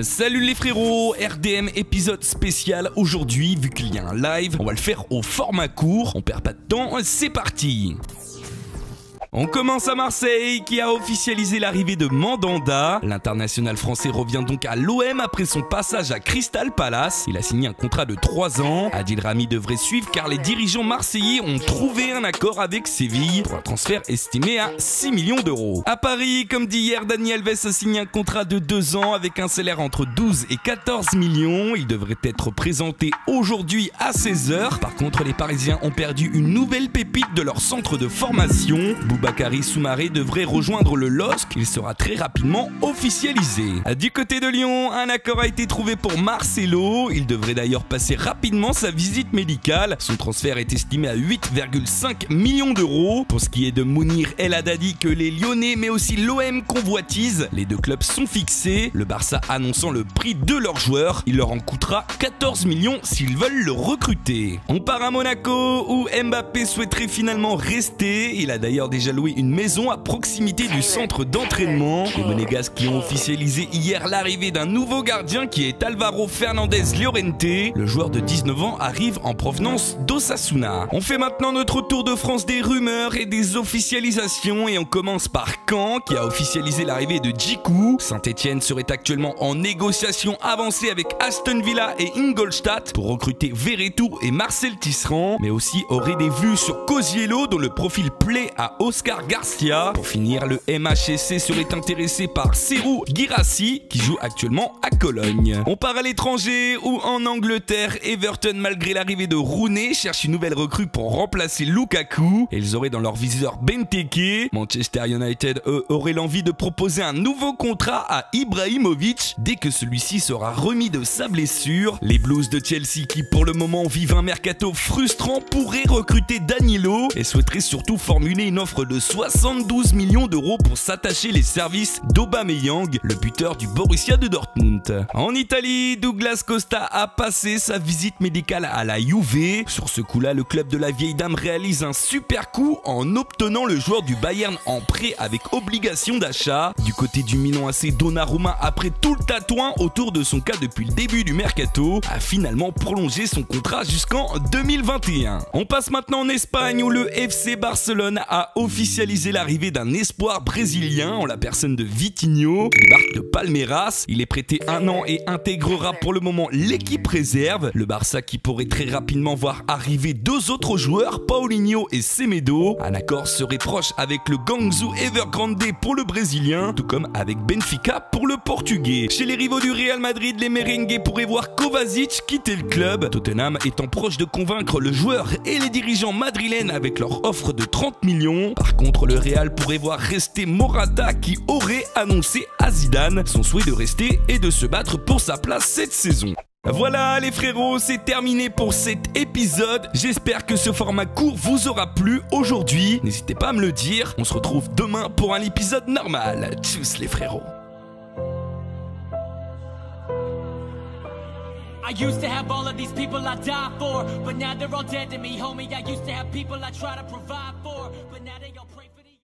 Salut les frérots, RDM épisode spécial aujourd'hui, vu qu'il y a un live, on va le faire au format court, on perd pas de temps, c'est parti. On commence à Marseille, qui a officialisé l'arrivée de Mandanda. L'international français revient donc à l'OM après son passage à Crystal Palace. Il a signé un contrat de 3 ans. Adil Rami devrait suivre car les dirigeants marseillais ont trouvé un accord avec Séville pour un transfert estimé à 6 millions d'euros. À Paris, comme dit hier, Dani Alves a signé un contrat de 2 ans avec un salaire entre 12 et 14 millions. Il devrait être présenté aujourd'hui à 16h. Par contre, les Parisiens ont perdu une nouvelle pépite de leur centre de formation. Bakary Soumaré devrait rejoindre le LOSC, il sera très rapidement officialisé. Du côté de Lyon, un accord a été trouvé pour Marcelo, il devrait d'ailleurs passer rapidement sa visite médicale. Son transfert est estimé à 8,5 millions d'euros. Pour ce qui est de Mounir El Haddadi que les Lyonnais mais aussi l'OM convoitisent, les deux clubs sont fixés, le Barça annonçant le prix de leur joueur, il leur en coûtera 14 millions s'ils veulent le recruter. On part à Monaco où Mbappé souhaiterait finalement rester, il a d'ailleurs déjà loué une maison à proximité du centre d'entraînement. Les Monégasques qui ont officialisé hier l'arrivée d'un nouveau gardien qui est Alvaro Fernandez Llorente. Le joueur de 19 ans arrive en provenance d'Osasuna. On fait maintenant notre tour de France des rumeurs et des officialisations et on commence par Caen qui a officialisé l'arrivée de Djikou. Saint-Etienne serait actuellement en négociation avancée avec Aston Villa et Ingolstadt pour recruter Verretou et Marcel Tisserand, mais aussi aurait des vues sur Cosiello dont le profil plaît à Oscar Garcia. Pour finir, le MHSC serait intéressé par Serhou Guirassy qui joue actuellement à Cologne. On part à l'étranger où en Angleterre, Everton malgré l'arrivée de Rooney cherche une nouvelle recrue pour remplacer Lukaku. Et ils auraient dans leur viseur Benteke. Manchester United eux auraient l'envie de proposer un nouveau contrat à Ibrahimovic dès que celui-ci sera remis de sa blessure. Les Blues de Chelsea qui pour le moment vivent un mercato frustrant pourraient recruter Danilo et souhaiteraient surtout formuler une offre de 72 millions d'euros pour s'attacher les services d'Aubameyang, le buteur du Borussia de Dortmund. En Italie, Douglas Costa a passé sa visite médicale à la Juve. Sur ce coup-là, le club de la vieille dame réalise un super coup en obtenant le joueur du Bayern en prêt avec obligation d'achat. Du côté du Milan AC, Donnarumma, après tout le tatouin autour de son cas depuis le début du mercato, a finalement prolongé son contrat jusqu'en 2021. On passe maintenant en Espagne où le FC Barcelone a officialisé l'arrivée d'un espoir brésilien en la personne de Vitinho. Il débarque de Palmeiras, il est prêté 1 an et intégrera pour le moment l'équipe réserve. Le Barça qui pourrait très rapidement voir arriver 2 autres joueurs, Paulinho et Semedo. Un accord serait proche avec le Guangzhou Evergrande pour le brésilien, tout comme avec Benfica pour le portugais. Chez les rivaux du Real Madrid, les merengues pourraient voir Kovacic quitter le club, Tottenham étant proche de convaincre le joueur et les dirigeants madrilènes avec leur offre de 30 millions. Par contre, le Real pourrait voir rester Morata qui aurait annoncé à Zidane son souhait de rester et de se battre pour sa place cette saison. Voilà les frérots, c'est terminé pour cet épisode. J'espère que ce format court vous aura plu aujourd'hui. N'hésitez pas à me le dire. On se retrouve demain pour un épisode normal. Tchuss les frérots. I used to have all of these people I die for, but now they're all dead to me, homie. I used to have people I try to provide for.